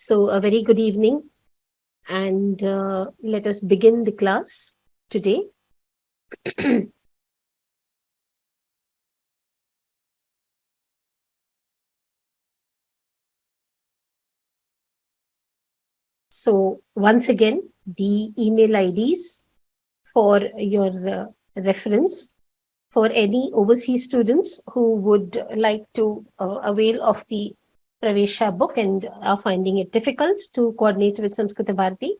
So a very good evening, and let us begin the class today. So once again, the email IDs for your reference for any overseas students who would like to avail of the Pravesha book and are finding it difficult to coordinate with Samskriта Bharati,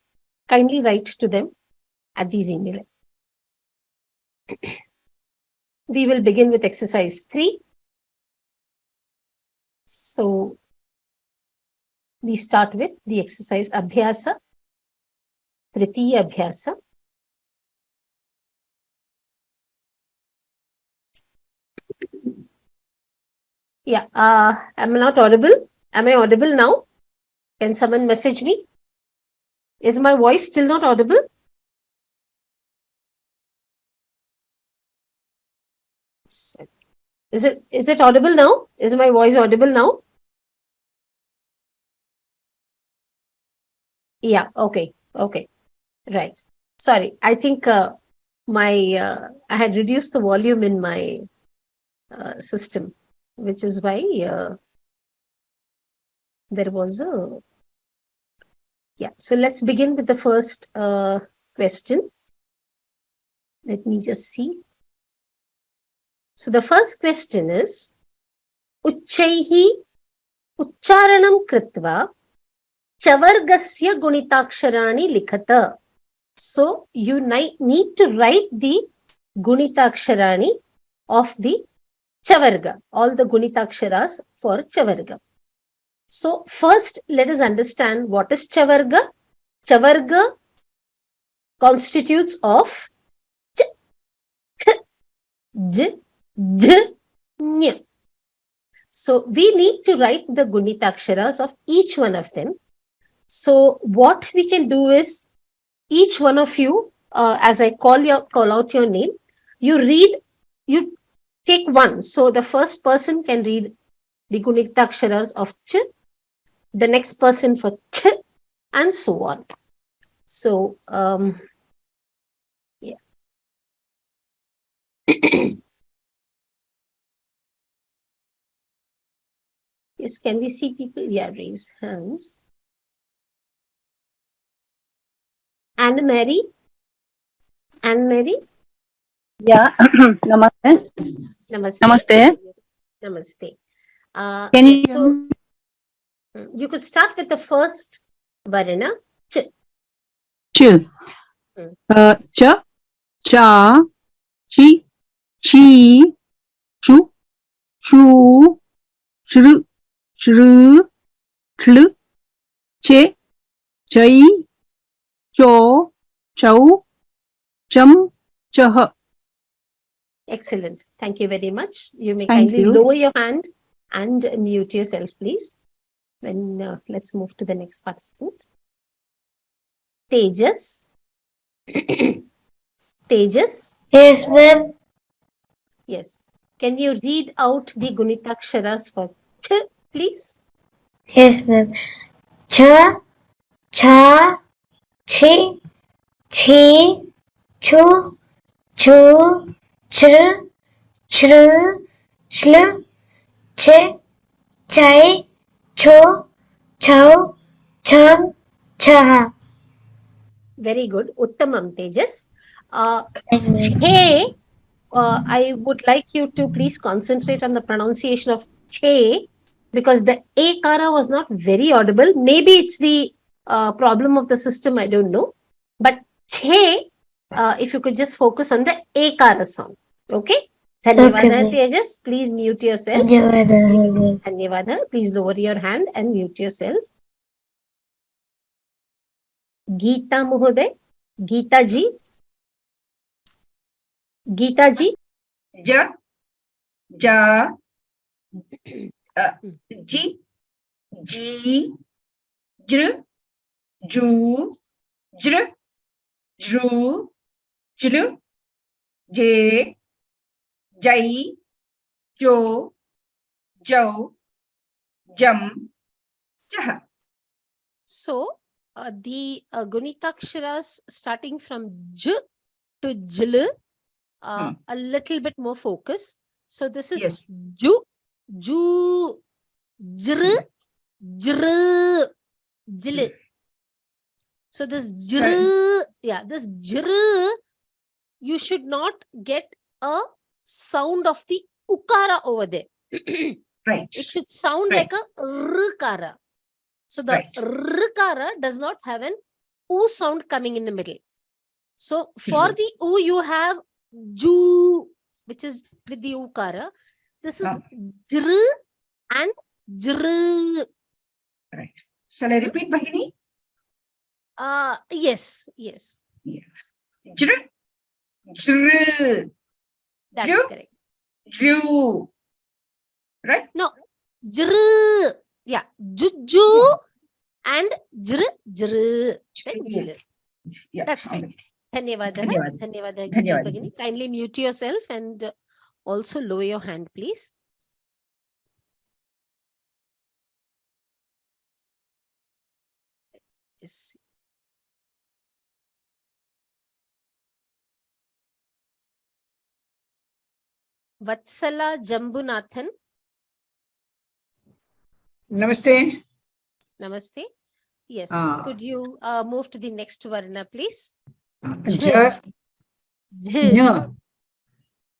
kindly write to them at these email. We will begin with exercise 3. So we start with the exercise Abhyasa, Tritiya Abhyasa. Yeah, am I not audible? Am I audible now? Can someone message me? Is my voice still not audible? Is it audible now? Is my voice audible now? Yeah, okay, right. Sorry, I think I had reduced the volume in my system, which is why there was a... Yeah, so let's begin with the first question. Let me just see. So the first question is, Uchchaihi Uchcharanam Kritva Chavargasya Guṇitākṣarāṇi Likhata. So you need to write the Guṇitākṣarāṇi of the Chavarga, all the Guṇitākṣaras for Chavarga. So first, let us understand what is Chavarga. Chavarga constitutes of ch, th, j, j, ny. So we need to write the Guṇitākṣaras of each one of them. So what we can do is, each one of you, as I call out your name, you take one. So the first person can read the Guṇitākṣaras of ch, the next person for th, and so on. So, yeah. Yes, can we see people? Yeah, raise hands. Anne-Marie? Yeah. Namaste. Namaste. Can you yes, so you could start with the first varna, ch. Ch. Cha, cha, chi, chi, chu, chu, chru, chru, chlu, che, chai, cho, chau, cham, chah. Excellent. Thank you very much. You may kindly lower your hand and mute yourself, please. Then let's move to the next participant. Tejas. Tejas. Yes, ma'am. Yes. Can you read out the Guṇitākṣaras for ch, please? Yes, ma'am. Cha, cha, chi, chi, chu, chu, chru, chru, chlu, che, chai, cho, chau, cham, chaha. Very good. Uttamam, Tejas. Che, I would like you to please concentrate on the pronunciation of che, because the ekara was not very audible. Maybe it's the problem of the system, I don't know. But che, if you could just focus on the ekara sound. Okay? Dhanyavada, Okay, Tejas. Please mute yourself. Dhanyavada. Dhanyavada. Please lower your hand and mute yourself. Geeta Mohoday. Geeta ji. Geeta ji. Ja, ja, ji, ji, jr, ju, jr, jru, jlu, je, jai, jo, jau, jam, jah. So the Guṇitākṣaras starting from J to Jl, a little bit more focus. So this is Yes. Ju, Ju, Jr, Jr, Jl. So this Jr, yeah, this Jr, you should not get a sound of the ukara over there. Right. It should sound Right. like a rkara. So the Right. rkara does not have an u sound coming in the middle. So for Mhm. the u, you have ju, which is with the ukara. This is jr and jr. Right. Shall I repeat, Bahini? Yes, yes, Jr, jr, that's Ju? correct. Ju. Right? No, jr, yeah, ju and jr, jr. Then jr. Yeah. That's right. Dhanyavada. Dhanyavad. Dhanyavada, Dhanyavad. Bhagini. Kindly mute yourself and also lower your hand, please. Just see. Vatsala Jambunathan. Namaste. Namaste. Yes. Ah. Could you move to the next Varna, please? Ja, nya,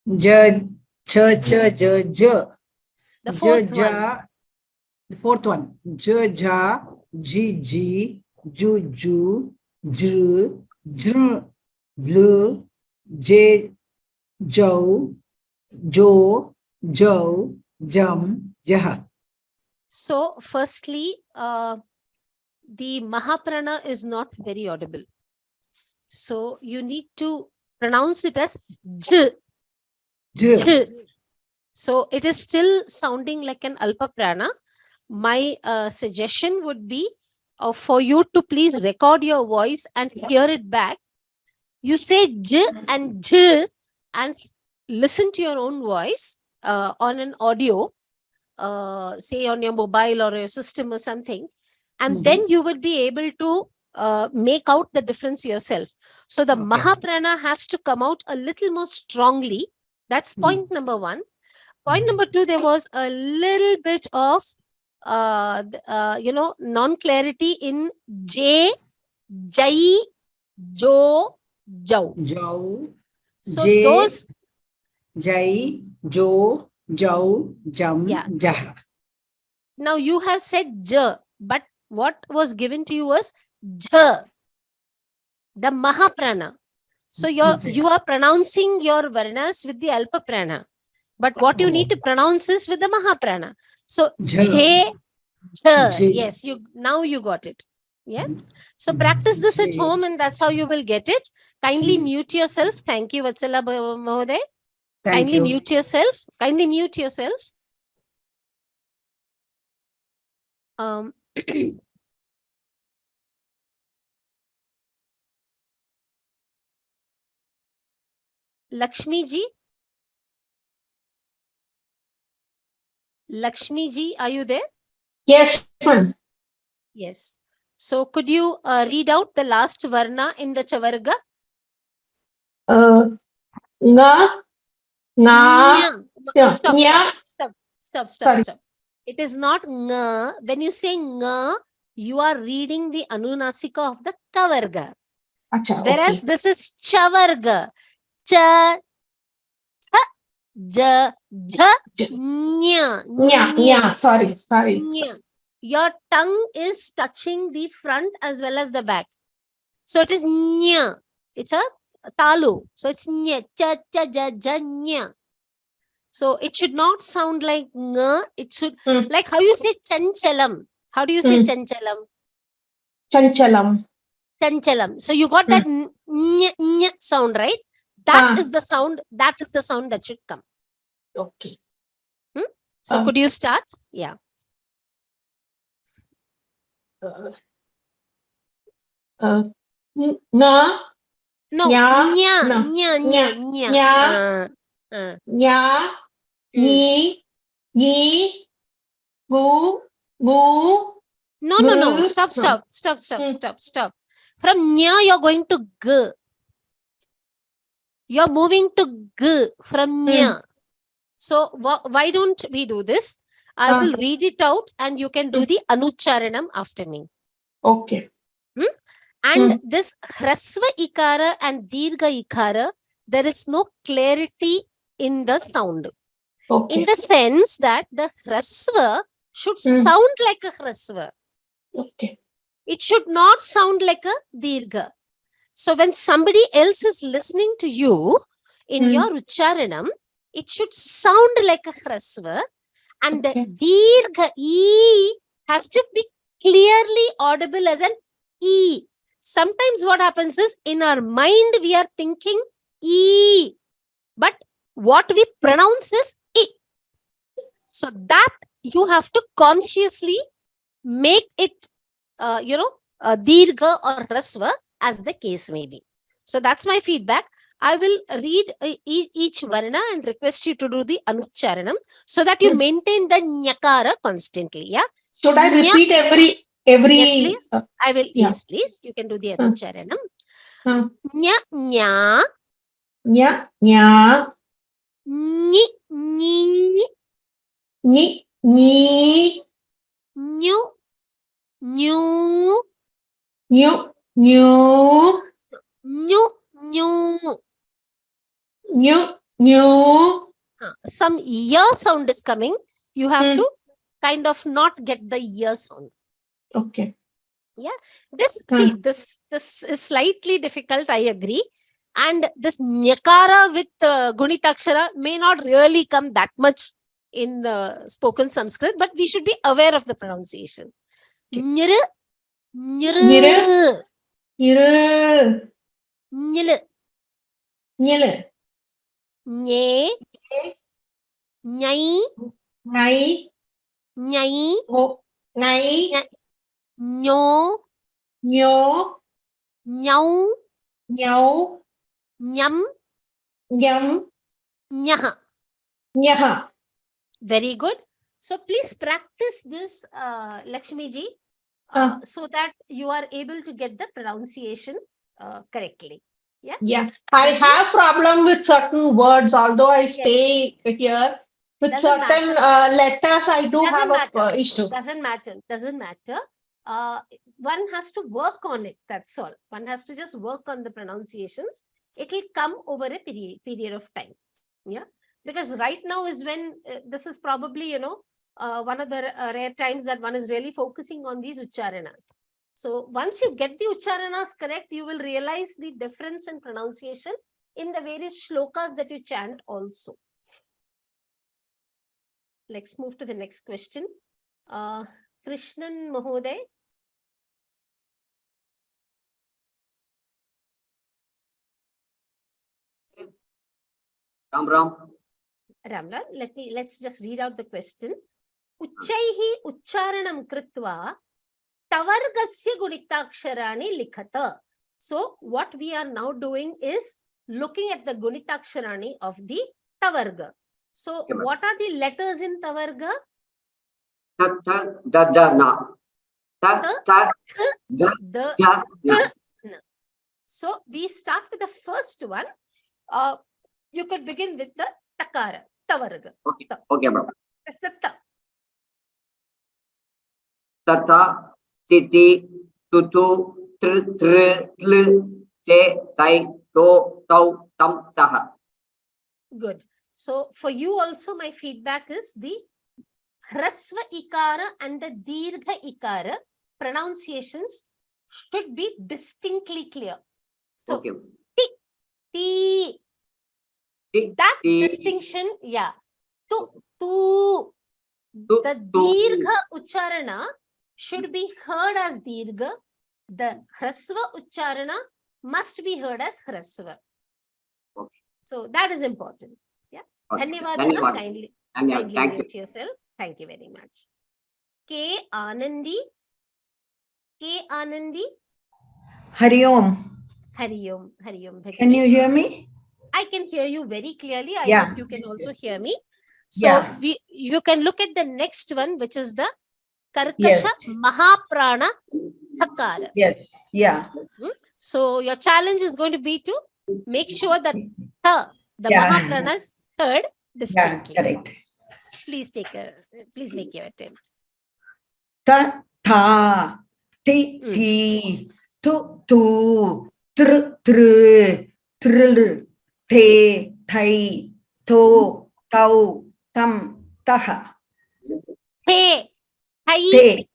ja, cha, cha, ja, ja. The Ja, fourth ja, one. the fourth one. Ja, ja, ji, ji, ju, ju, jr, jr, l, j, jo, jo, jo, jam, jaha. So, firstly, the Mahaprana is not very audible. So, you need to pronounce it as J. J. J. So, it is still sounding like an Alpa Prana. My suggestion would be for you to please record your voice and hear it back. You say J and J and listen to your own voice on an audio, say on your mobile or your system or something, and then you will be able to make out the difference yourself. So the Okay. Mahaprana has to come out a little more strongly. That's point number one. Point number two, there was a little bit of non-clarity in J, Jai, Jo, Jau. Jo, So J, those, Jai, Jo, Jo, Jam, Yeah. Jaha. now you have said J, but what was given to you was J, the Mahaprana. So you are pronouncing your Varnas with the Alpa Prana. But what you need to pronounce is with the Mahaprana. So J, J. Yes, now you got it. Yeah. So practice this at home and that's how you will get it. Kindly mute yourself. Thank you, Vatsala Mahoday. Thank Kindly you. mute yourself. Kindly mute yourself. Lakshmi ji. Lakshmi ji, are you there? Yes, ma'am. Yes. So could you read out the last Varna in the Chavarga? Nga, nga, yeah, Stop, nya. stop. It is not nga. When you say nga, you are reading the Anunasika of the Kavarga. Acha, Whereas okay. this is Chavarga. Cha, cha, ja, ja, nya, Nya, sorry. nya. Your tongue is touching the front as well as the back. So it is nya. It's a talu. So it's nya, cha, cha, ja, ja, nya. So it should not sound like nga. It should, like how you say chanchalam. How do you say chanchalam? Chanchalam. Chanchalam. So you got that ny sound, right? That is the sound. That is the sound that should come. Okay. So could you start? Yeah. Nga. No. Nya. Nya. Nya. Ni. Ni. Gu. Gu. No, no, no. Stop. From nya, you're going to g. You're moving to g from nya. So why don't we do this? I will read it out and you can do the anucharanam after me. Okay. And this hrasva ikara and dirgha ikara, there is no clarity in the sound. Okay. In the sense that the hrasva should sound like a hrasva. Okay. It should not sound like a dirgha. So when somebody else is listening to you in your ucharanam, it should sound like a hrasva, and the dirgha e has to be clearly audible as an e. Sometimes what happens is in our mind we are thinking e, but what we pronounce is e. So that you have to consciously make it, dirgha or hrasva, as the case may be. So that's my feedback. I will read each varna and request you to do the anucharanam so that you maintain the nyakara constantly. Yeah. Should I repeat every? Yes, please. I will. Yeah. Yes, please. You can do the anucharanam. Nya. Nya, nya, Nya. ni, ni, Ni. Ni. nyu, nyu, Nyu. Nyu. nyu, nyu. Nyu. Nyu. Some ear sound is coming. You have to kind of not get the ear sound. Okay. Yeah. This is slightly difficult, I agree. And this nyakara with Guṇitākṣara may not really come that much in the spoken Sanskrit, but we should be aware of the pronunciation. Nyir, nyir, Nyir. nyil, Nyil. nye, nyai, Ngai. nyai, Ngai. nyo, Nyo. nyau, Nhau. nyam, Nyam. nyaha. Nyaha. Very good. So please practice this, Lakshmi ji, so that you are able to get the pronunciation correctly. Yeah. Yeah. I have problem with certain words, although I stay here. With Doesn't certain letters, I do have a issue. Doesn't matter. One has to work on it. That's all. One has to just work on the pronunciations. It will come over a period of time. Yeah. Because right now is when this is probably, one of the rare times that one is really focusing on these ucharanas. So once you get the ucharanas correct, you will realize the difference in pronunciation in the various shlokas that you chant also. Let's move to the next question. Krishnan Mahoday. Ramla, let's just read out the question. Uchaihi ucharanam kritva tavargasya Guṇitākṣarāṇi likhata. So what we are now doing is looking at the Guṇitākṣarāṇi of the tavarga. So what are the letters in tavarga? So we start with the first one. You could begin with the takara, tavarga. Okay, bro. That's the ta. Tata, titi, tutu, tr, tl, te, tai, to, tau, tam, taha. Good. So for you also, my feedback is the hrasva ikara and the dirgha ikara pronunciations should be distinctly clear. So Okay. ti, that distinction, yeah. Tu, the dirgha ucharana should be heard as dirgha. The hrasva ucharana must be heard as hrasva. Okay. So that is important. Yeah. Okay. Dhanyawad. Kindly Thank you. mute yourself. Thank you very much. K. Anandi. Hari Om. Hari Om. Can you hear me? I can hear you very clearly. I Yeah. hope you can also hear me. So Yeah. you can look at the next one, which is the Karkasha Yes. Mahaprana Thakara. Yes. Yeah. So your challenge is going to be to make sure that the Yeah. Mahaprana is heard Yeah. distinctly. Correct. Please make your attempt. Ta, ta, ti, ti, tu, tu, tr, tr, trr, te, thai, to, tau, tam, taha. Hey, hai, Te,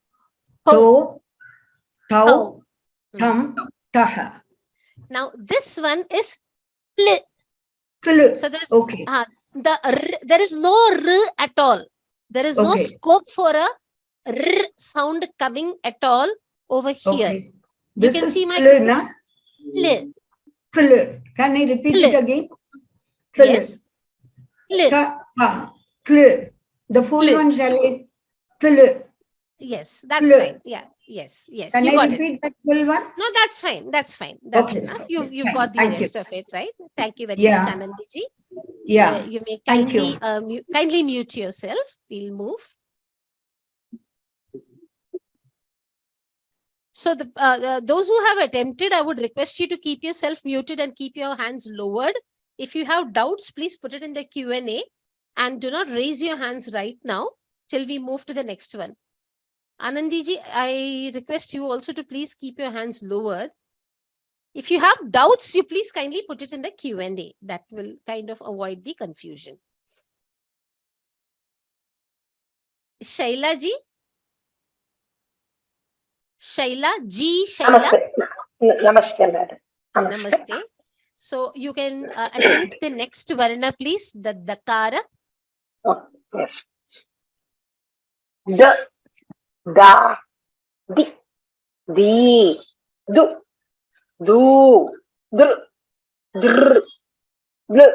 ho, to, tau, ho. tam, taha. Now this one is pl. Fil. So there's Okay. there is no r at all. There is no Okay. scope for a r sound coming at all over here. Okay. You This can is see my fil, na? pl. Fil. Can I repeat Fil. it again? Fil. Yes. Pl. Ta, ta, fil. The full Fil. one shall I? Fil. Yes, that's Fil. fine. Yeah. Yes. Yes. Can You I got it. repeat that full one? No, that's fine. That's fine. That's Okay, enough. okay, You've fine. got the Thank you. rest of it, right? Thank you very Yeah. much, Anandiji. Yeah. You may Thank kindly you. kindly mute yourself. We'll move. So those who have attempted, I would request you to keep yourself muted and keep your hands lowered. If you have doubts, please put it in the Q&A and do not raise your hands right now till we move to the next one. Anandiji, I request you also to please keep your hands lowered. If you have doubts, you please kindly put it in the Q&A. That will kind of avoid the confusion. Shaila ji? Shaila ji, Shaila? Namaste, madam. Namaste. So you can attempt the next varna, please. The dakara. Oh, yes. Da, da, di, di, du, du, dr, dr, dl,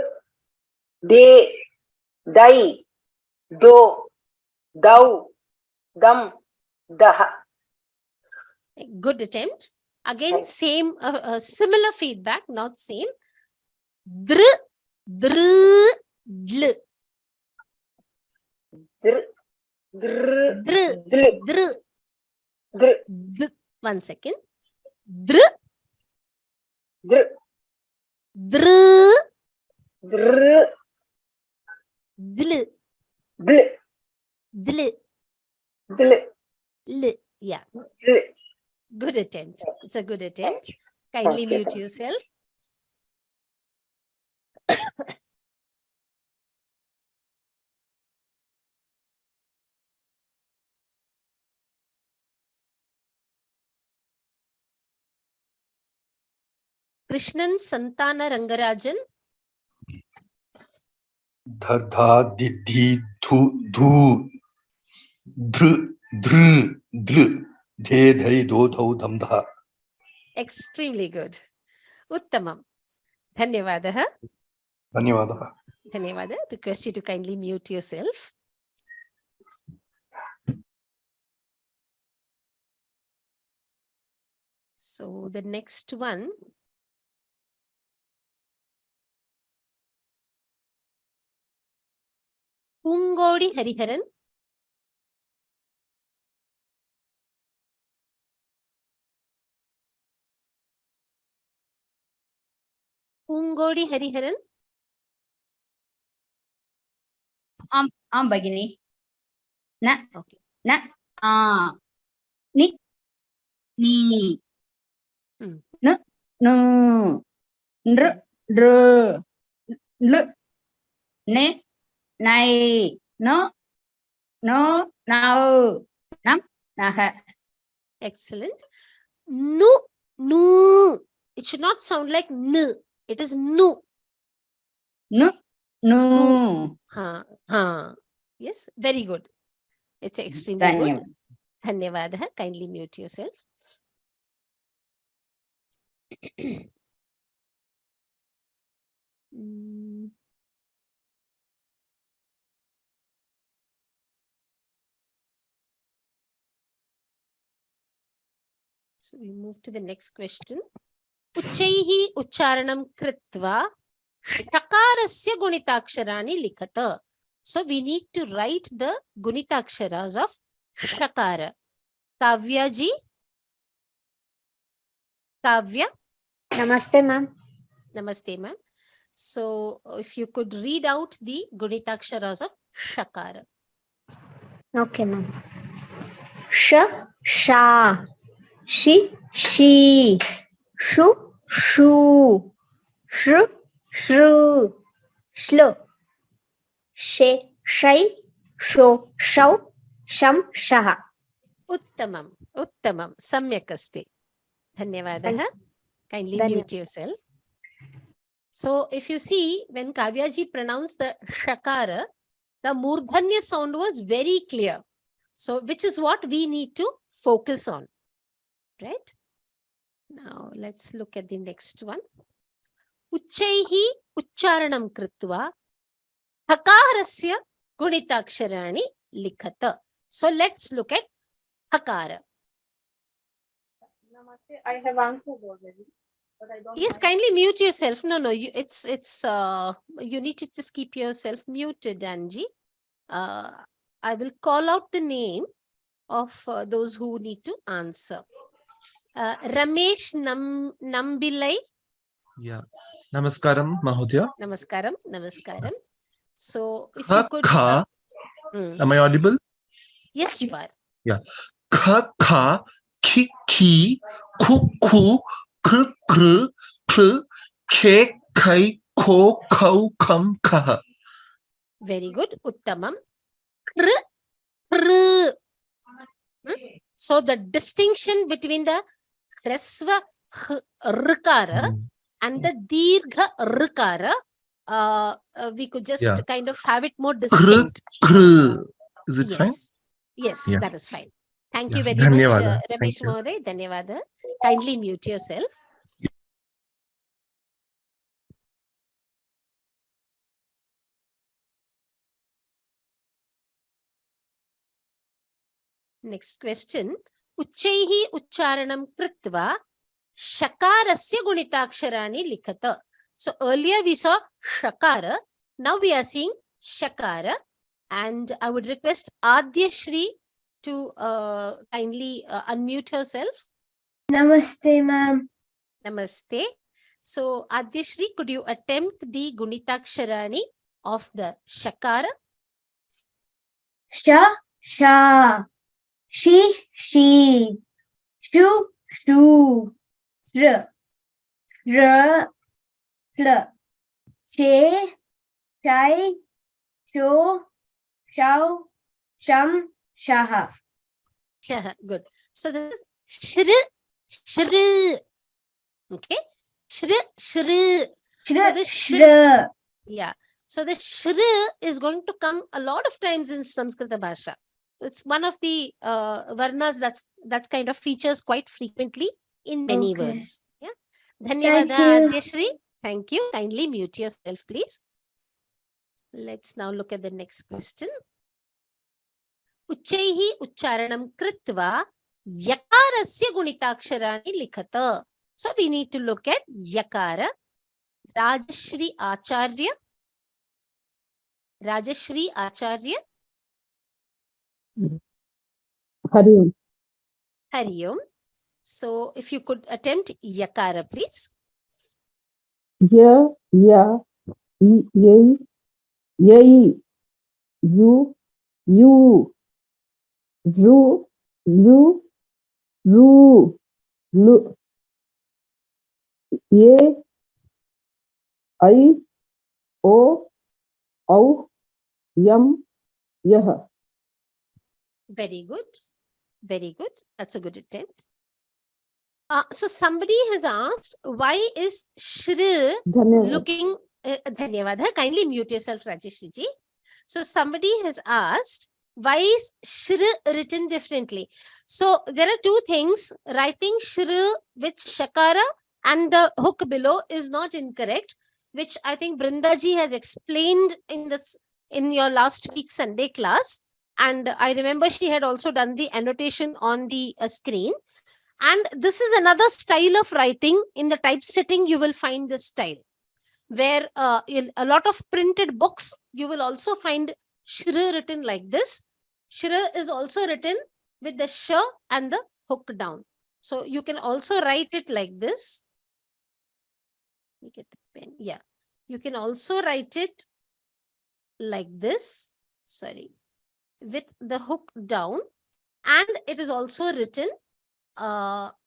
de, dai, do, dau, dam, daha. Good attempt. Again, same, similar feedback, not same. Dr, dr, dl. Dr, dr, Dr, dl, dr, dr, dr. 1 second. Dr, dr, dr, dr, dl, dl, dl, dl, l. Yeah, dl. good attempt. It's a good attempt. Kindly Thank you. mute yourself. Krishnan Santana Rangarajan. धा धा दि धी धु धू धृ धृ धृ धे धै धो धौ धम धा. Extremely good. Uttamam. Dhanyavadaha. धन्यवादः. Dhanyavada. Request you to kindly mute yourself. So the next one. Pungodi Hariharan. Pungodi Hariharan. Bagini. Na, Okay. na, ni, ni, Hmm. no, no, dr, dr, l, ne, nai, no, no, now, nam, naha. Excellent. Nu, nu. It should not sound like n. It is nu. No, no. Ha, ha. Yes, very good. It's extremely good. Dhanyavadaha. Kindly mute yourself. So we move to the next question. Uchaihi ucharanam kritva takarasya Guṇitākṣarāṇi likata. So we need to write the Guṇitākṣaras of shakara. Kavya ji? Kavya? Namaste, ma'am. Namaste, ma'am. So, if you could read out the Guṇitākṣaras of shakara. Okay, ma'am. Sh, sha, shi, she, shu, shu, sh, shru, shlu, she, shai, sho, shau, sham, shaha. Uttamam. Uttamam. Samyak asti. Dhanyavadah. Kindly Dhanyavad. mute yourself. So, if you see, when Kavya ji pronounced the shakara, the murdhanya sound was very clear. So, which is what we need to focus on. Right? Now, let's look at the next one. Uchchaihi uchcharanam kritva hakarasya Guṇitākṣarāṇi likhata. So, let's look at hakara. I have answered already, but I don't. Yes, kindly mute yourself. No, you need to just keep yourself muted, Anji. I will call out the name of those who need to answer. Ramesh Nambilai. Yeah. Namaskaram, Mahodaya. Namaskaram. So, if you could. Kha. Am I audible? Yes, you are. Yeah. Kha, kha, ki, ki, ku, ku, kr, kr, kr, ke, kai, ko, kau, kam, kaha. Very good. Uttamam. Kr, kr. So, the distinction between the hresva rkara and the dirgha rkara, we could just kind of have it more distinct. Kr. Is it fine? Yes, Yeah. that is fine. Thank you Yes. very much, Dhanyavada. Ramesh Thank you. Mohoday. Dhanyavada. Kindly mute yourself. Next question. Uchchaihi uchcharanam kritva shakarasya Guṇitākṣarāṇi likhata. So earlier we saw shakara. Now we are seeing shakara. And I would request Adyashri to kindly unmute herself. Namaste, ma'am. Namaste. So Adyashri, could you attempt the Guṇitākṣarāṇi of the shakara? Sha, sha, shi, she, shu, shu, sh, r, pl, che, chai, sho, shau, sham, shaha. Shaha. Good. So this is shri. Okay. Shri. So the shri. Yeah. So the shri is going to come a lot of times in Samskrita Bhasha. It's one of the varnas that's kind of features quite frequently in many words. Yeah. Dhanyavada, Adyashri. Thank you. Kindly mute yourself, please. Let's now look at the next question. Uchchaihi uchcharanam kritva yakarasya Guṇitākṣarāṇi likhata. So we need to look at yakara. Rajashri Acharya. Rajashri Acharya. Hari. Hari-om. So if you could attempt yakara, please. Ya, yai, yu, ru, lu, ye, I, o, au, yam, yaha. Very good. Very good. That's a good attempt. So somebody has asked, why is Shri looking... Dhanyavada. Kindly mute yourself, Rajeshri ji. So somebody has asked, why is Shri written differently? So there are two things. Writing Shri with Shakara and the hook below is not incorrect, which I think Brinda ji has explained in your last week's Sunday class. And I remember she had also done the annotation on the screen. And this is another style of writing. In the typesetting, you will find this style, where in a lot of printed books, you will also find Shri written like this. Shra is also written with the sh and the hook down. So you can also write it like this. Let me get the pen. Yeah. You can also write it like this. Sorry. With the hook down. And it is also written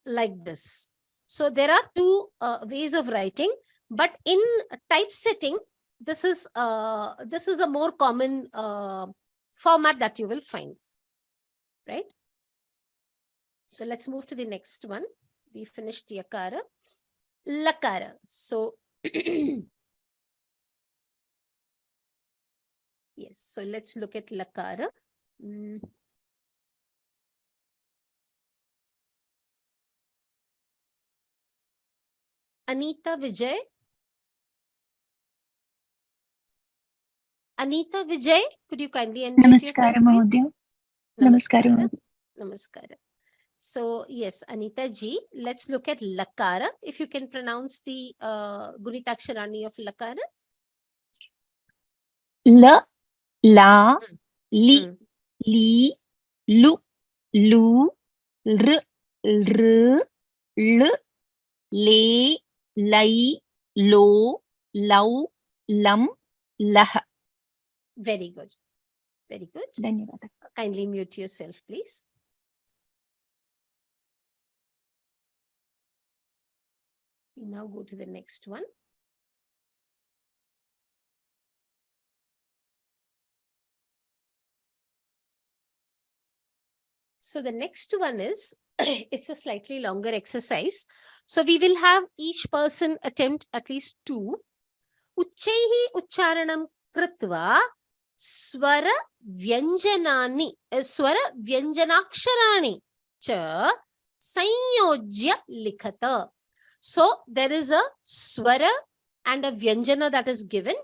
like this. So there are two ways of writing, but in typesetting, this is a more common format that you will find, right? So let's move to the next one. We finished yakara, lakara. So yes, so let's look at lakara. Anita Vijay. Anita Vijay, could you kindly unmute yourself, please? Namaskara. Namaskara. So yes, Anita ji, let's look at lakara. If you can pronounce the Guṇitākṣarāṇi of lakara. La, la, li, li, lu, lu, r, r, l, le, lai, lo, lau, lam, lah. Very good. Very good. Dhanyawad. Kindly mute yourself, please. We now go to the next one. So the next one is, it's a slightly longer exercise. So we will have each person attempt at least 2. Uchchaihi uchcharanam kritva swara vyanjanani, swara vyanjanakṣarāṇi cha sanyojya likhata. So there is a swara and a vyanjana that is given,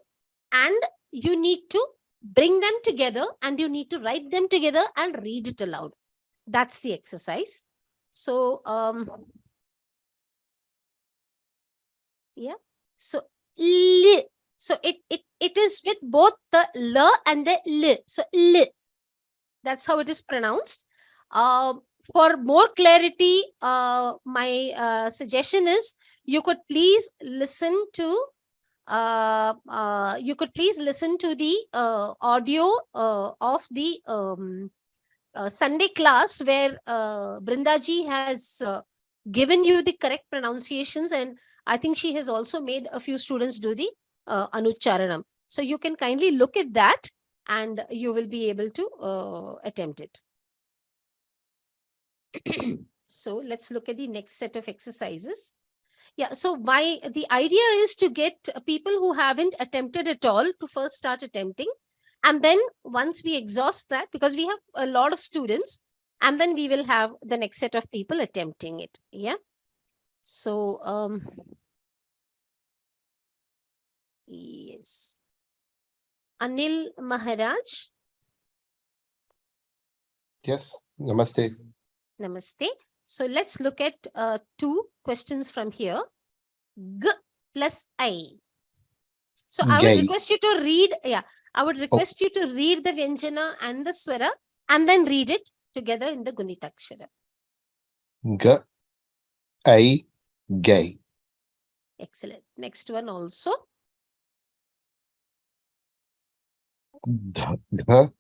and you need to bring them together and you need to write them together and read it aloud. That's the exercise. So yeah, so li. So it is with both the l and the l. So l. That's how it is pronounced. For more clarity, my suggestion is you could please listen to the audio of the Sunday class where Brindaji has given you the correct pronunciations, and I think she has also made a few students do the anucharanam. So you can kindly look at that and you will be able to attempt it. So let's look at the next set of exercises. Yeah, so the idea is to get people who haven't attempted at all to first start attempting. And then once we exhaust that, because we have a lot of students, and then we will have the next set of people attempting it. Yeah. So, yes. Anil Maharaj. Yes, namaste. Namaste. So let's look at 2 questions from here. G plus I. So I would request you to read, I would request you to read the Vyanjana and the Swara and then read it together in the Guṇitākṣara. G, I, gay. Excellent. Next one also. G, I,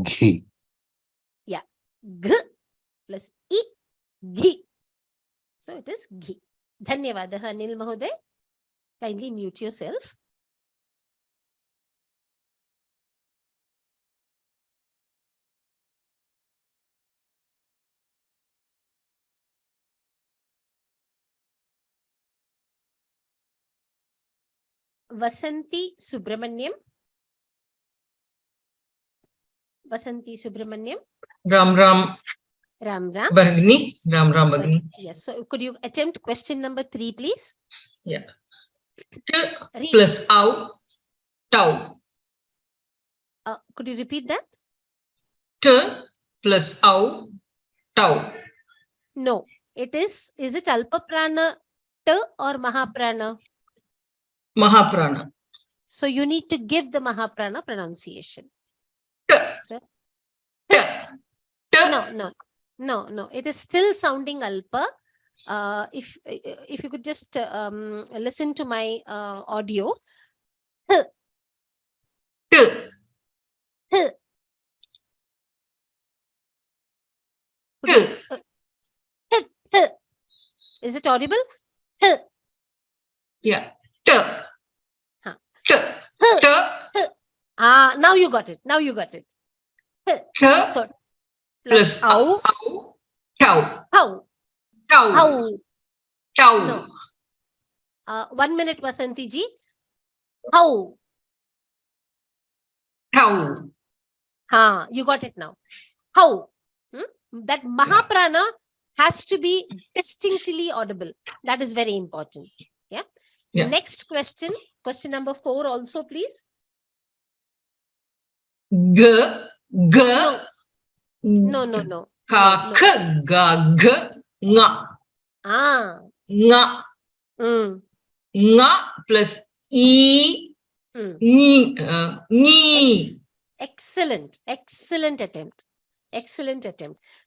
ghi. Yeah. G plus I, ghi. So it is ghi. Dhanyavadaha, Anil Mahoday. Kindly mute yourself. Vasanti Subramaniam. Vasanti Subramaniam. Ram Ram. Ram Ram. Bhagini. Ram Ram Bhagini. Yes. So could you attempt question number 3, please? Yeah. T plus ow, tau. Could you repeat that? T plus ow, tau. No. It is it Alpa Prana T or Mahaprana? Mahaprana. So you need to give the Mahaprana pronunciation. T. So, No. It is still sounding alpa. If you could just listen to my audio. Is it audible? Yeah. Now you got it. So plus ow. Tau. How? Tau. No. 1 minute, Vasanti ji. How? Tau. You got it now. How? That Mahaprana has to be distinctly audible. That is very important. Yeah. Next question. Question number 4 also, please. G. No. Ka. K. Ga. G. Nga. Nga. Nga plus E. Ni. Excellent attempt.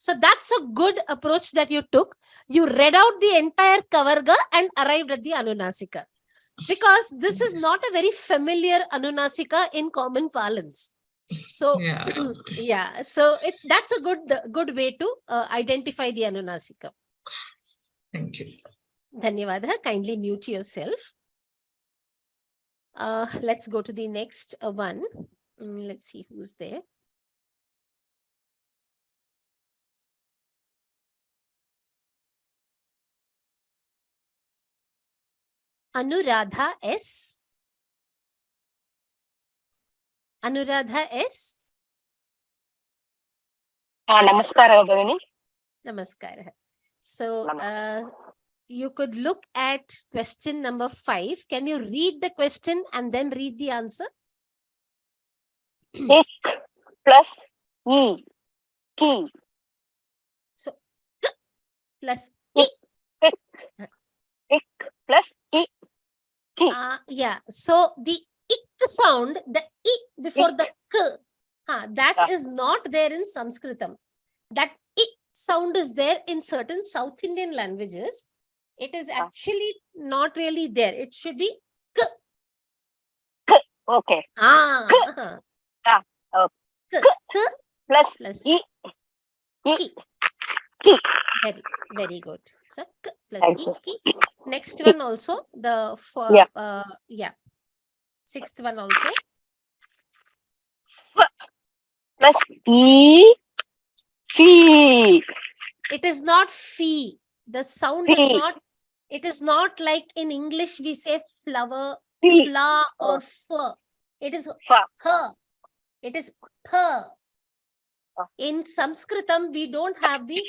So that's a good approach that you took. You read out the entire Kavarga and arrived at the Anunasika, because this is not a very familiar Anunasika in common parlance. So so that's a good way to identify the Anunasika. Thank you. Dhanyavada. Kindly mute yourself. Let's go to the next one. Let's see who's there. Anuradha S. Namaskara, Bhagini. Namaskara. So you could look at question number 5. Can you read the question and then read the answer? Ik plus E. Ki. So k plus E. Ik plus E. Ki. So the ik sound, the I before the k, that is not there in Sanskritam. That I sound is there in certain South Indian languages. It is actually not really there. It should be k. Okay. K plus E. Very good. So k plus E. Next one also, the sixth one also. Plus E. Fee. It is not fee. The sound is not. It is not like in English we say flower, fla or fur. It is her. It is per. In Sanskritam, we don't have the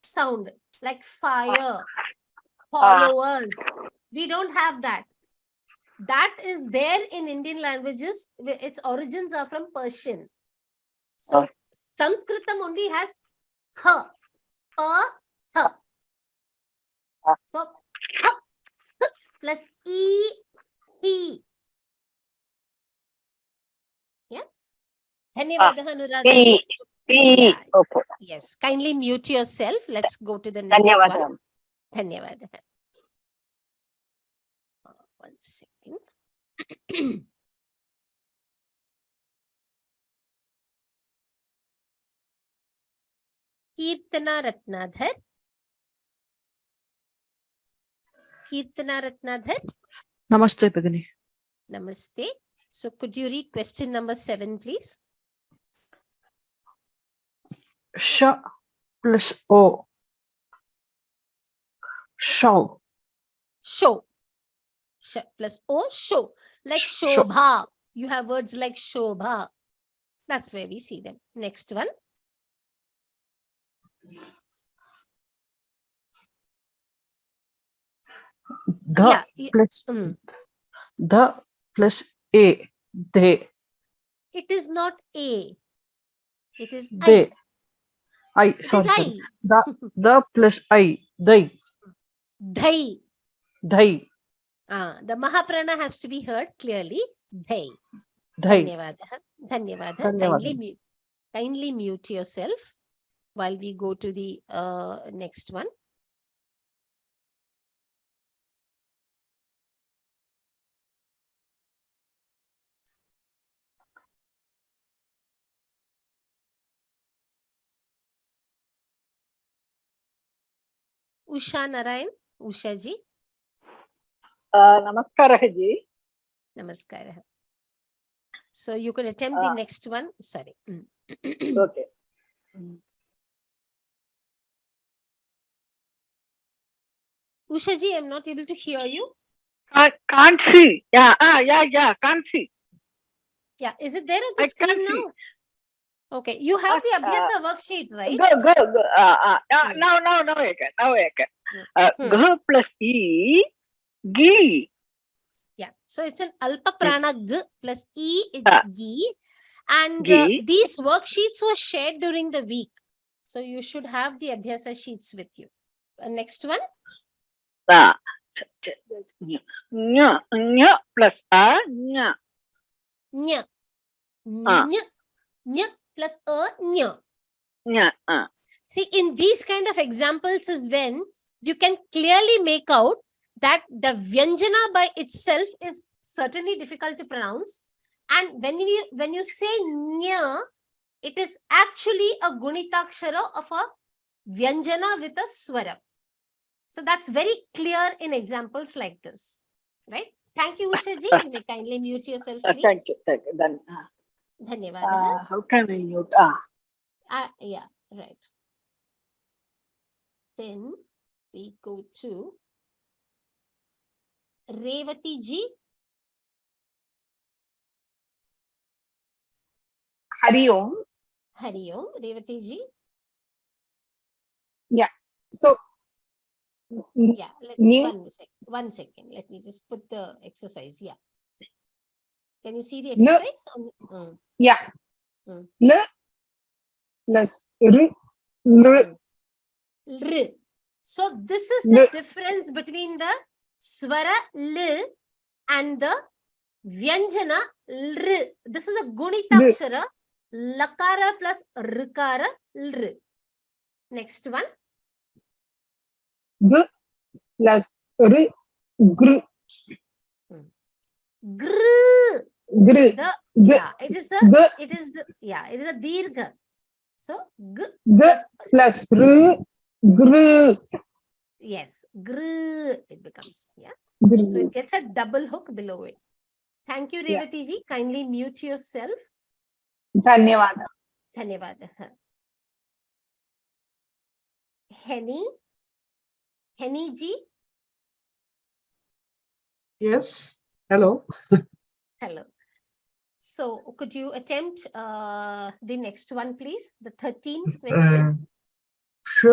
sound like fire, followers. We don't have that. That is there in Indian languages. Its origins are from Persian. So Sanskritam only has her, her. So plus E, he. Yeah. Dhanyavada, Anuradha. Okay. Yes. Kindly mute yourself. Let's go to the next one. Dhanyavada. 1 second. Kirtana Ratnadhar. Namaste, Bhagini. Namaste. So could you read question number 7, please? Sh plus O. Show. Show. Sh plus O, show. Like Shobha. You have words like Shobha. That's where we see them. Next one. The plus A. They. It is not A. It is they. Sorry. The plus I. They. They. They. The Mahaprana has to be heard clearly. They. They. Dhanyavada. Kindly mute yourself. while we go to the next one. Usha Narayan, Usha ji. Namaskara ji. Namaskara. So you can attempt the next one. Sorry. Okay. Usha ji, I'm not able to hear you. Can't see. Yeah, can't see. Yeah, is it there on the screen now? Okay, you have the Abhyasa worksheet, right? Go. Now I can. G plus E, Gi. Yeah, so it's an Alpa Prana G plus E, it's Gi. And these worksheets were shared during the week. So you should have the Abhyasa sheets with you. Next one. Nya plus A, nya. Nya. Nya plus A, nya. Nya. See, in these kind of examples is when you can clearly make out that the Vyanjana by itself is certainly difficult to pronounce. And when you say nya, it is actually a Guṇitākṣara of a Vyanjana with a Swara. So that's very clear in examples like this. Right? Thank you, Usha ji. You may kindly mute yourself, please. Thank you. Then, Dhanyavada. how can I mute? Yeah, right. Then we go to Revati ji. Hari Om. Hari Om, Revati ji. Yeah. So, yeah, one second. Let me just put the exercise. Yeah. Can you see the exercise? Yeah. L plus R. R. So this is the difference between the Swara L and the Vyanjana R. This is a Guṇitākṣara. Lakara plus Rikara R. Next one. G plus R. Gr. Gr. It is a dirgha. So G plus R. Gr. Yes, gr it becomes. Yeah. Gr. So it gets a double hook below it. Thank you, Revati ji. Kindly mute yourself. Dhanyavada. Dhanyavada. Henny ji. Yes. Hello. Hello. So could you attempt the next one, please? The 13th question. Sh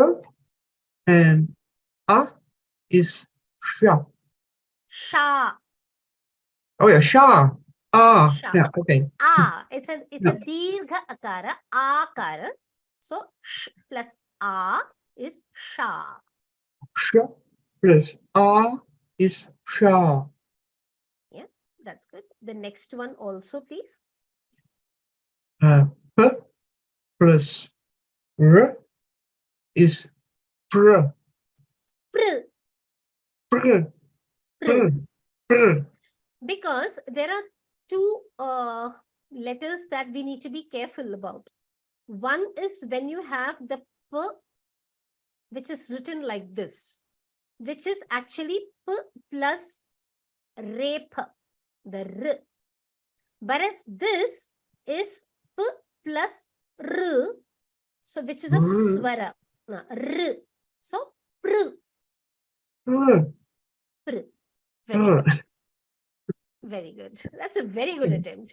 and A is sha. Sha. Oh yeah, sha. Ah. Sha. Yeah. Okay. It's a dirgha akara, akara. So sh plus a is sha. Sh plus A is sha. Yeah, that's good. The next one also, please. P plus R is pr. Pr. Pr. Because there are two letters that we need to be careful about. One is when you have the P, which is written like this, which is actually P plus Rep, the R. Whereas this is P plus R, so which is a Swara. R. So Pr. Pr. Very good. Very good. That's a very good attempt.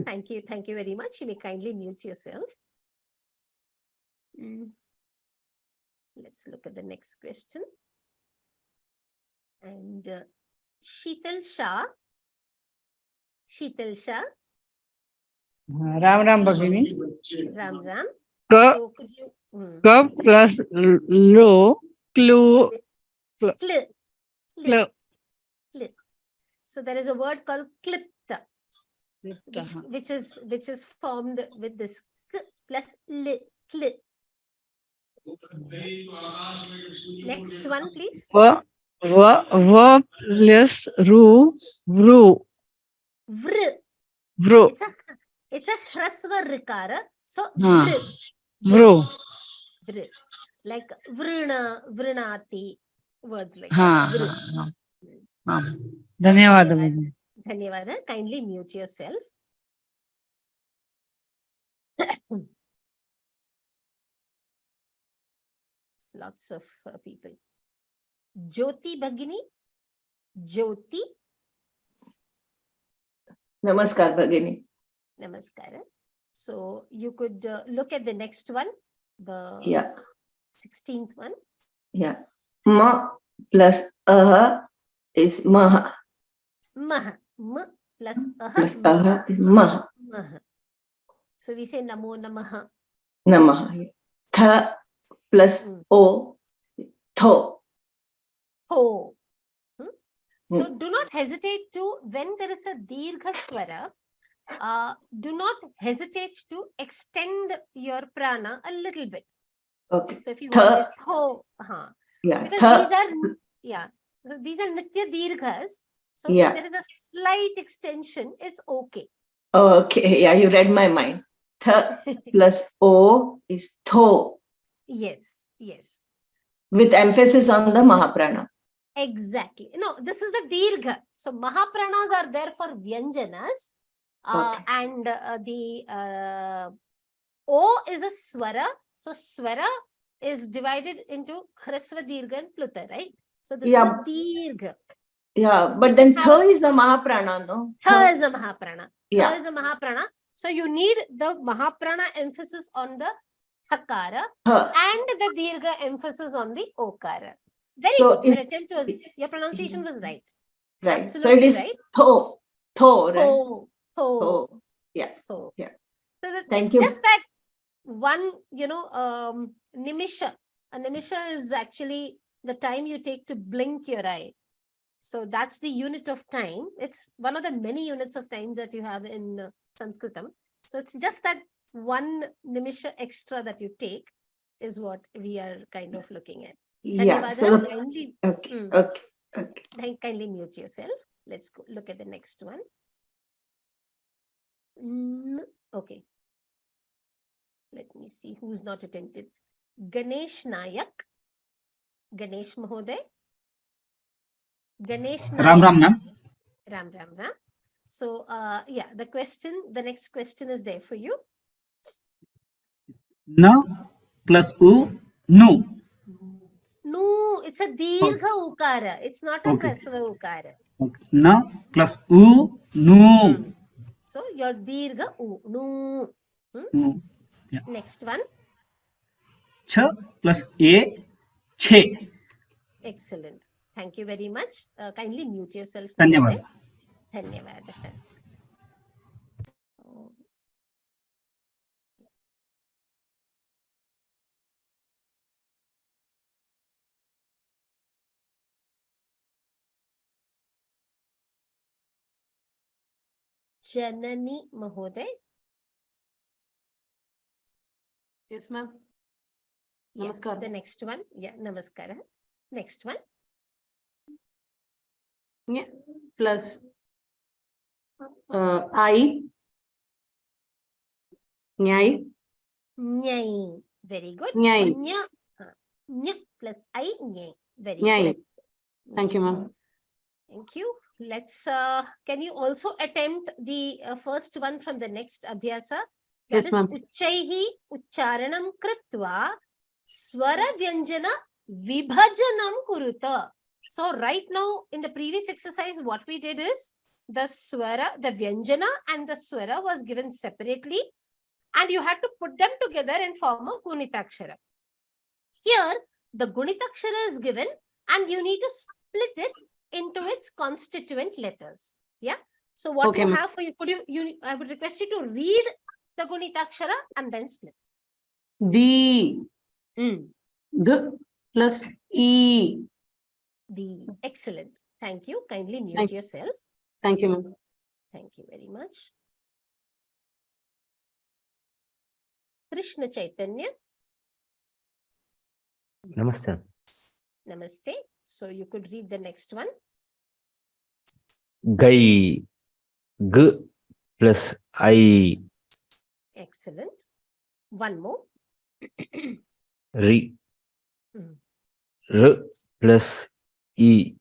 Thank you. Thank you very much. You may kindly mute yourself. Let's look at the next question. And Sheetal Shah. Ram Bhagini. Ram. So could you? K plus lo, clue. Cl. So there is a word called klipta, which is formed with this k plus l. Kl. Next one, please. Va plus ru, vru. Vr. Vru. It's a hrasva rikara. So Huh. vr. Vru. Vr. Like vrna, vrnati. Words like Ha, that. Vr. ha, ha. Dhanyawad. Dhanyawad. Kindly mute yourself. Lots of people. Jyoti Bhagini. Jyoti. Namaskar, Bhagini. Namaskar. So you could look at the next one, the 16th one. Yeah. Ma plus aha is maha. Maha. M plus aha. Plus aha is maha. Maha. So we say namo namaha. Namaha. Tha plus o, tho. Ho. So do not hesitate to, when there is a dirgha swara, do not hesitate to extend your prana a little bit. Okay. So if you want it, ho, yeah, because so these are nitya dirghas. So if there is a slight extension, it's okay. Okay, yeah, you read my mind. Tha plus o is tho. Yes, yes. With emphasis on the mahaprana. Exactly. No, this is the dirgha. So mahapranas are there for vyanjanas. And the O is a swara. So swara is divided into hrasva, dirgha and pluta, right? So this is a dirgha. Yeah, but then tha is a mahaprana, no? Tha is a mahaprana. Yeah. Tha is a mahaprana. So you need the mahaprana emphasis on the hakara and the dirgha emphasis on the okara. Very good. Your attempt was, your pronunciation was right. Right. Absolutely so it is right. Tho, right? Tho. Yeah. Tho. Yeah. So Thank it's you. just that one, nimisha. A nimisha is actually the time you take to blink your eye. So that's the unit of time. It's one of the many units of times that you have in Sanskritam. So it's just that one nimisha extra that you take is what we are kind of looking at. Yeah. So kindly, okay. Kindly mute yourself. Let's go look at the next one. Okay. Let me see who's not attempted. Ganesh Nayak. Ganesh Mahoday. Ganesh Nayak. Ram, ma'am. Ram. So, the next question is there for you. Na plus u, nu. No, it's a dirgha ukara. It's not a hrasva ukara. Okay. Na plus u, nu. So your dirgha u, nu. Yeah. Next one. Ch plus a, che. Excellent. Thank you very much. Kindly mute yourself. Dhanyawad. Dhanyawad. Janani Mahoday. Yes, ma'am. Namaskar. The next one. Yeah, namaskara. Next one. Yeah. Plus I. Nyai. Nyai. Very good. Nyai. Nya plus I. Nyai. Very Nyai. good. Thank you, ma'am. Thank you. Let's, can you also attempt the first one from the next Abhyasa? Yes, ma'am. Uchchaihi ucharanam kritva swara vyanjana vibhajanam kuruta. So right now in the previous exercise, what we did is the swara, the vyanjana and the swara was given separately and you had to put them together and form a Guṇitākṣara. Here, the Guṇitākṣara is given and you need to split it into its constituent letters. Yeah. So what you have for you, I would request you to read the Guṇitākṣara and then split. D. G plus E. D. Excellent. Thank you. Kindly mute yourself. Thank you, ma'am. Thank you very much. Krishna Chaitanya. Namaste. Namaste. So you could read the next one. Gai. G plus I. Excellent. One more. Ri. Hmm. R plus E.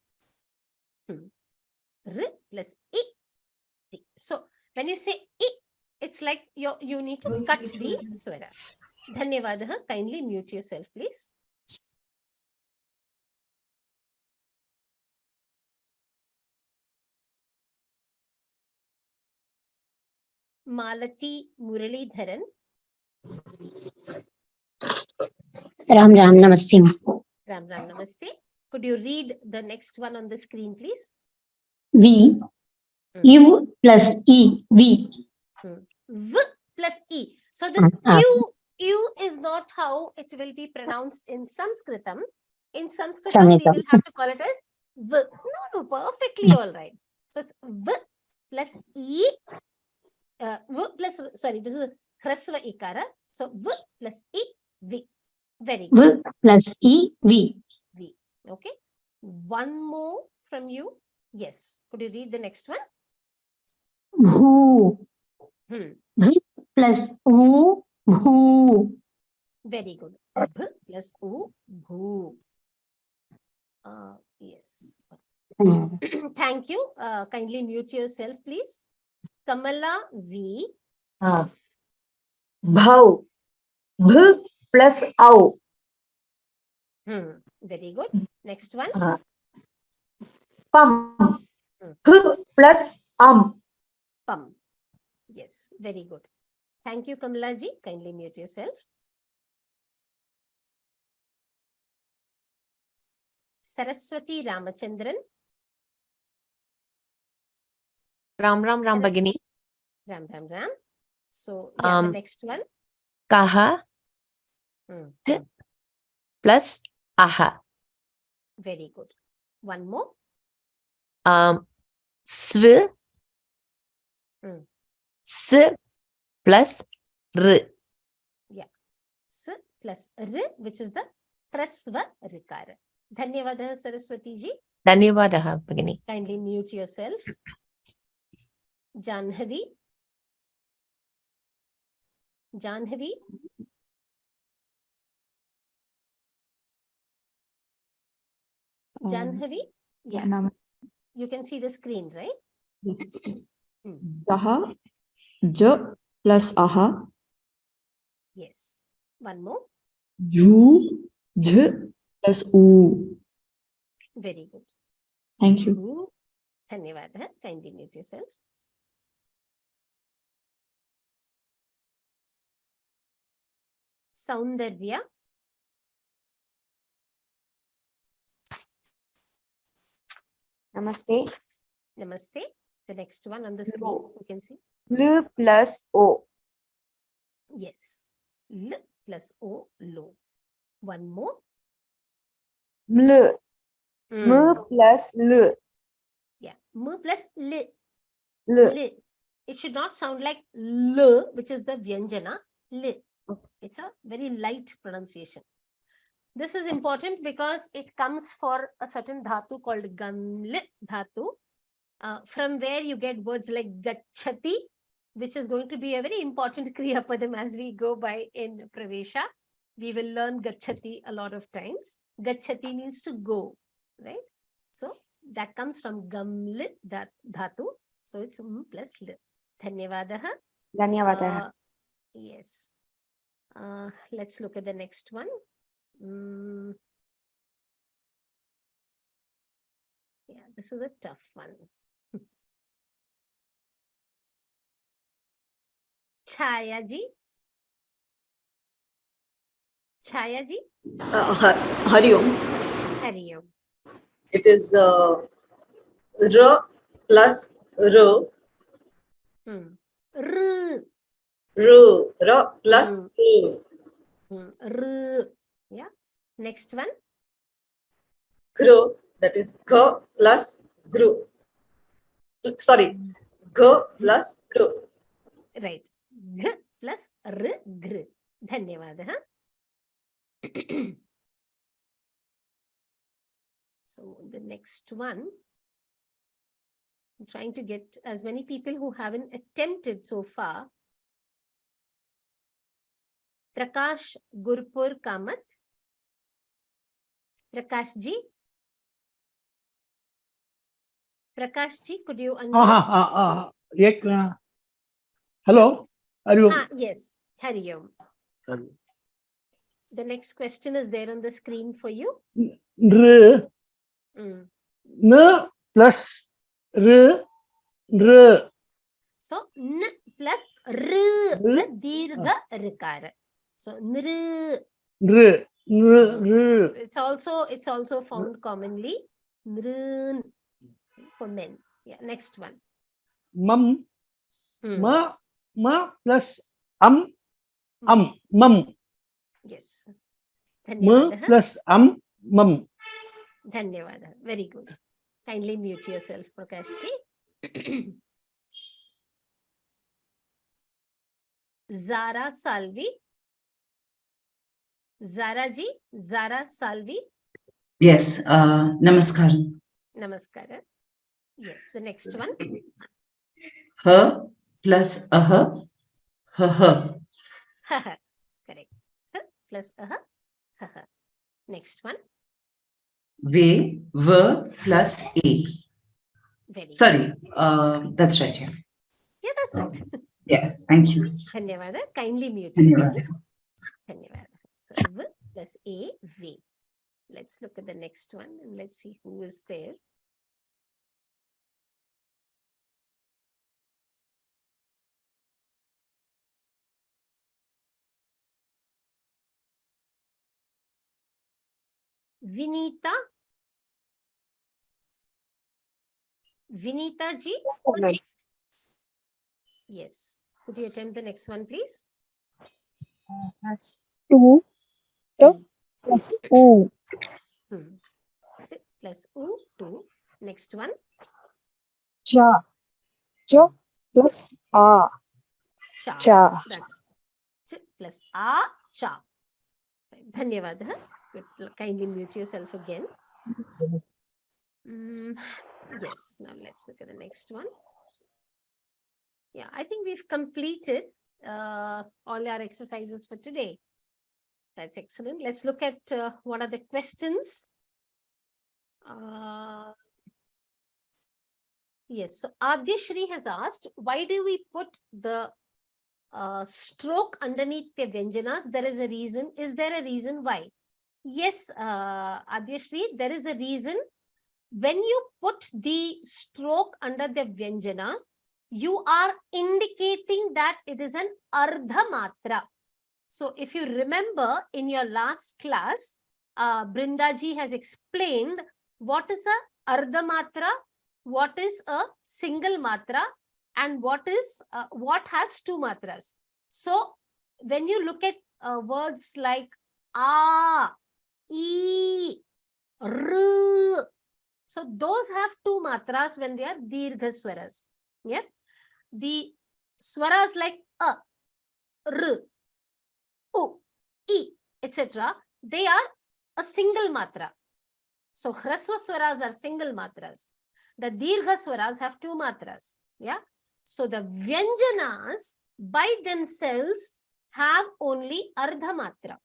R plus I. So when you say I, it's like you need to cut the swara. Dhanyavadaha. Kindly mute yourself, please. Malati Muralidharan. Ram Ram, Namaste. Ram Ram, Namaste. Could you read the next one on the screen, please? V, U plus E, V. V plus E. So this U is not how it will be pronounced in Sanskritam. In Sanskritam, we will have to call it as V. No, perfectly all right. So it's V plus E. V plus, sorry, this is Hrasva Ikara. So V plus E, V. Very good. V plus E, V. V. Okay. One more from you. Yes. Could you read the next one? Bhu. V plus U, Bhu. Very good. B plus U, Bhu. Yes. Thank you. Kindly mute yourself, please. Kamala V. Bhav. Bh plus Au. Very good. Next one. Pam. P plus Pam. Yes, very good. Thank you, Kamala ji. Kindly mute yourself. Saraswati Ramachandran. Ram Ram Ram Bhagini. Ram Ram Ram. So yeah, the next one. Kaha plus aha. Very good. One more. Sr S plus R. Yeah. S plus R, which is the Hrasva Rikara. Dhanyavadaha, Saraswati ji. Dhanyavadaha, Bhagini. Kindly mute yourself. Janhavi. Janhavi. Janhavi. Yeah. You can see the screen, right? Yes. Jaha, J plus Aha. Yes. One more. Ju, J plus U. Very good. Thank you. Dhanyavadaha. Kindly mute yourself. Saundarya. Namaste. Namaste. The next one on the screen, you can see. L plus O. Yes. L plus O, low. One more. Ml. M plus L. Yeah. M plus L. L. L. It should not sound like L, which is the Vyanjana. L. It's a very light pronunciation. This is important because it comes for a certain dhatu called gaml dhatu, from where you get words like gachati, which is going to be a very important kriya padam as we go by in Pravesha. We will learn gachati a lot of times. Gachati means to go, right? So that comes from gaml dhatu. So it's plus l. Dhanyavadaha. Dhanyavadaha. Yes. Let's look at the next one. Yeah, this is a tough one. Chaya ji. Chaya ji. Hari Om. Hari Om. It is R plus R. R. R plus R. R. Yeah. Next one. Gru. That is G plus Gru. Sorry. G plus Gru. Right. G plus R. Gr. Dhanyavadaha. So the next one, I'm trying to get as many people who haven't attempted so far. Prakash Gurpur Kamat. Prakash ji. Prakash ji, could you unmute? Hello. Are you? Yes. Hari Om. The next question is there on the screen for you. N plus r. So n plus r, the dirgha rikara. So nr. It's also found commonly nr for men. Yeah. Next one. Mum. Ma plus mum. Yes. Ma plus mum. Dhanyawada. Very good. Kindly mute yourself, Prakash ji. Zara Salvi. Zara ji. Zara Salvi. Yes. Namaskar. Namaskara. Yes. The next one. Her plus aha. Her. Correct. H plus aha. Next one. V plus a. Very Sorry. That's right. Yeah. Yeah, that's right. Yeah. Thank you. Dhanyawada. Kindly mute yourself. Dhanyawada. So V plus a, V. Let's look at the next one and let's see who is there. Vinita. Vinita ji. Yes. Could you attempt the next one, please? That's 2 plus O. Plus U, 2. Next one. Cha. Cha plus A. Cha. That's ch plus A, cha. Dhanyawada. Kindly mute yourself again. Yes. Now let's look at the next one. Yeah, I think we've completed all our exercises for today. That's excellent. Let's look at what are the questions. Yes, so Adyashri has asked, why do we put the stroke underneath the Vyanjanas? There is a reason. Is there a reason why? Yes, Adyashri, there is a reason. When you put the stroke under the Vyanjana, you are indicating that it is an ardha matra. So if you remember in your last class, Brindaji has explained what is a ardha matra, what is a single matra, and what has two matras. So when you look at words like a, e, r, so those have two matras when they are dirgha swaras. Yeah. The swaras like a, r, u, e, etc. they are a single matra. So hrasva swaras are single matras. The dirgha swaras have two matras. Yeah. So the vyanjanas by themselves have only ardha matra.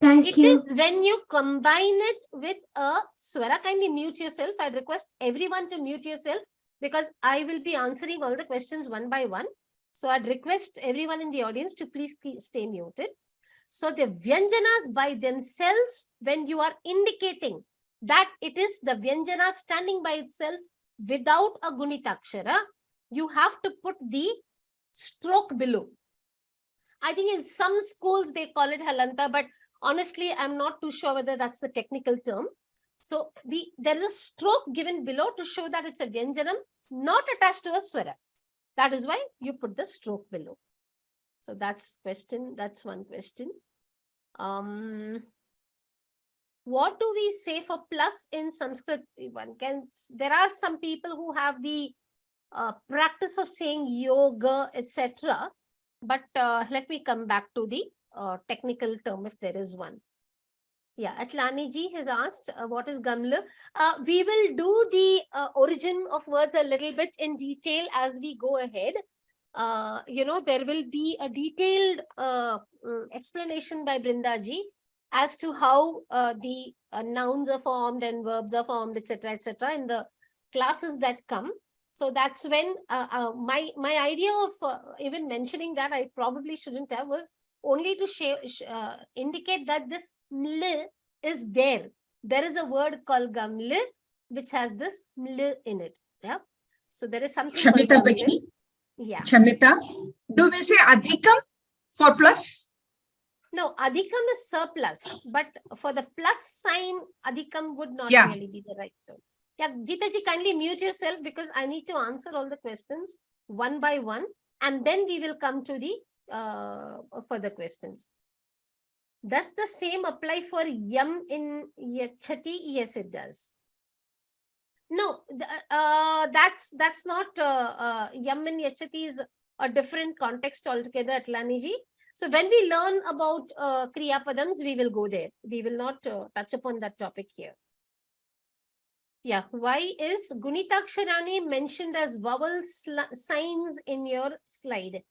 It is when you combine it with a swara. Kindly mute yourself. I request everyone to mute yourself because I will be answering all the questions one by one. So I'd request everyone in the audience to please stay muted. So the vyanjanas by themselves, when you are indicating that it is the vyanjana standing by itself without a Guṇitākṣara, you have to put the stroke below. I think in some schools they call it halanta, but honestly, I'm not too sure whether that's the technical term. So there is a stroke given below to show that it's a vyanjanam not attached to a swara. That is why you put the stroke below. So that's one question. What do we say for plus in Sanskrit? There are some people who have the practice of saying yoga, etc. But let me come back to the technical term if there is one. Yeah, Atlani ji has asked what is Gamla. We will do the origin of words a little bit in detail as we go ahead. There will be a detailed explanation by Brindaji as to how the nouns are formed and verbs are formed, etc., in the classes that come. So that's when my idea of even mentioning that I probably shouldn't have was only to indicate that this ml is there. There is a word called gaml which has this ml in it. Yeah. So there is something called Shamita gaml. Bagini, Yeah. Shamita, do we say adhikam for plus? No, adhikam is surplus, but for the plus sign, adhikam would not really be the right term. Yeah, Geeta ji, kindly mute yourself because I need to answer all the questions one by one, and then we will come to the further questions. Does the same apply for yam in yachati? Yes, it does. No, that's not yam in yachati is a different context altogether, Atlani ji. So when we learn about Kriya Padams, we will go there. We will not touch upon that topic here. Yeah, why is Guṇitākṣarāṇi mentioned as vowel signs in your slide?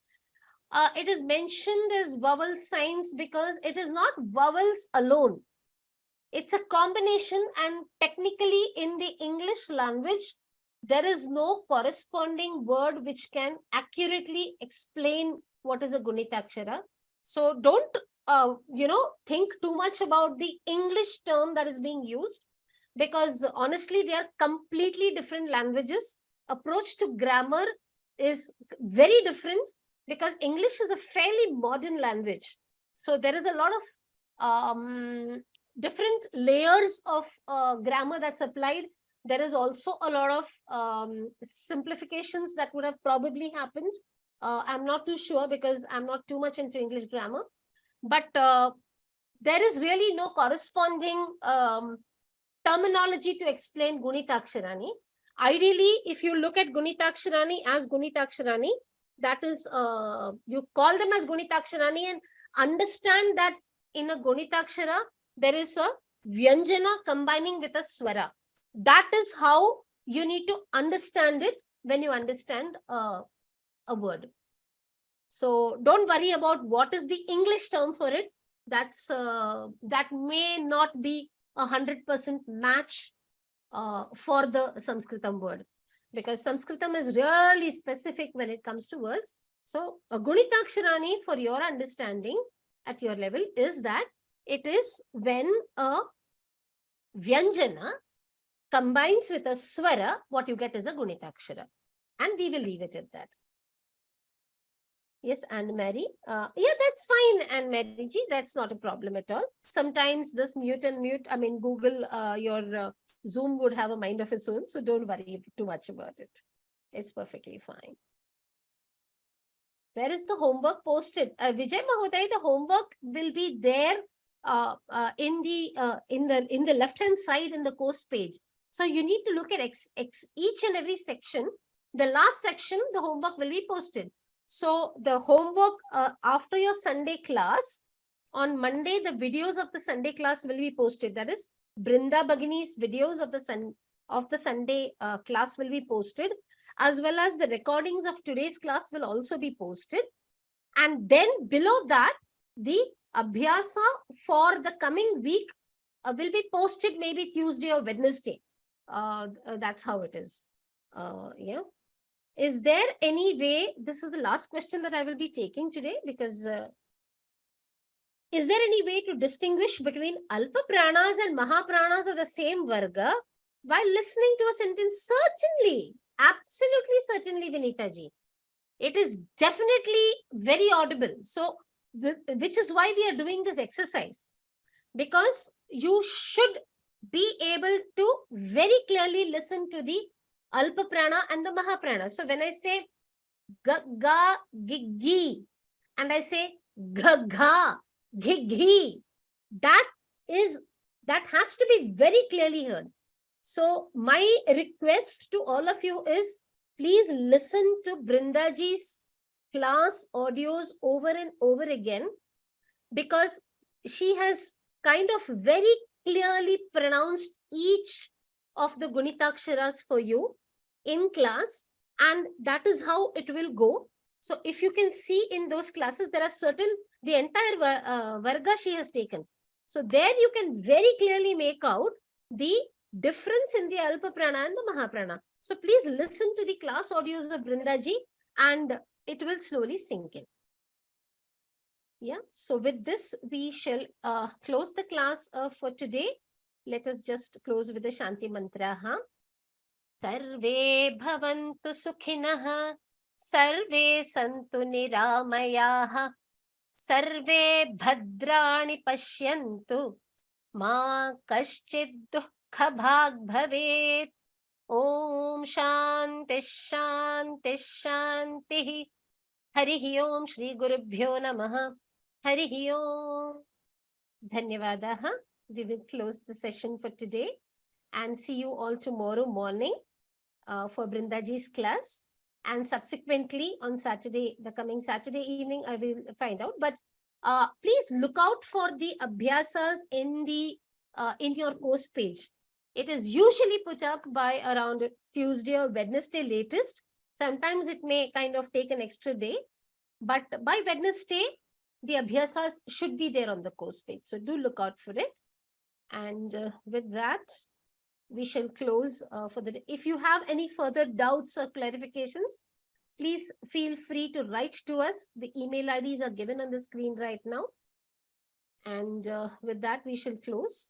It is mentioned as vowel signs because it is not vowels alone. It's a combination, and technically in the English language, there is no corresponding word which can accurately explain what is a Guṇitākṣara. So don't, think too much about the English term that is being used, because honestly, they are completely different languages. Approach to grammar is very different because English is a fairly modern language. So there is a lot of different layers of grammar that's applied. There is also a lot of simplifications that would have probably happened. I'm not too sure because I'm not too much into English grammar, but there is really no corresponding terminology to explain Guṇitākṣarāṇi. Ideally, if you look at Guṇitākṣarāṇi as Guṇitākṣarāṇi, that is, you call them as Guṇitākṣarāṇi and understand that in a Guṇitākṣara, there is a vyanjana combining with a swara. That is how you need to understand it when you understand a word. So don't worry about what is the English term for it. That's that may not be 100% match for the Sanskritam word, because Sanskritam is really specific when it comes to words. So a Guṇitākṣarāṇi, for your understanding at your level, is that it is when a vyanjana combines with a swara, what you get is a Guṇitākṣara. And we will leave it at that. Yes, Anne Mary. Yeah, that's fine, Anne Mary ji. That's not a problem at all. Sometimes this mute, Google, your Zoom would have a mind of its own. So don't worry too much about it. It's perfectly fine. Where is the homework posted? Vijay Mahoday, the homework will be there in the left-hand side in the course page. So you need to look at each and every section. The last section, the homework will be posted. So the homework after your Sunday class, on Monday, the videos of the Sunday class will be posted. That is, Brinda Bhagini's videos of the Sunday class will be posted, as well as the recordings of today's class will also be posted. And then below that, the Abhyasa for the coming week will be posted maybe Tuesday or Wednesday. That's how it is. Yeah. Is there any way, this is the last question that I will be taking today, because is there any way to distinguish between Alpa Pranas and Maha Pranas of the same Varga while listening to a sentence? Certainly, absolutely certainly, Vinita ji. It is definitely very audible. So, which is why we are doing this exercise, because you should be able to very clearly listen to the Alpa Prana and the Maha Prana. So when I say ga, gi, and I say ga, gi, that has to be very clearly heard. So my request to all of you is, please listen to Brindaji's class audios over and over again, because she has kind of very clearly pronounced each of the Guṇitākṣaras for you in class, and that is how it will go. So if you can see in those classes, there are certain, the entire Varga she has taken. So there you can very clearly make out the difference in the Alpa Prana and the Mahaprana. So please listen to the class audios of Brindaji and it will slowly sink in. Yeah, so with this, we shall close the class for today. Let us just close with the Shanti Mantra. Sarve bhavantu sukhinah, sarve santu niramayah, sarve bhadrani pashyantu, ma kaschid dukkha bhag bhavet. Om Shanti Shanti Shanti. Harihi Om Shri Gurubhyo Namaha. Harihi Om. Dhanyavadaha. We will close the session for today and see you all tomorrow morning for Brindaji's class. And subsequently on Saturday, the coming Saturday evening, I will find out. But please look out for the Abhyasas in your course page. It is usually put up by around Tuesday or Wednesday latest. Sometimes it may kind of take an extra day. But by Wednesday, the Abhyasas should be there on the course page. So do look out for it. And with that, we shall close for the day. If you have any further doubts or clarifications, please feel free to write to us. The email IDs are given on the screen right now. And with that, we shall close.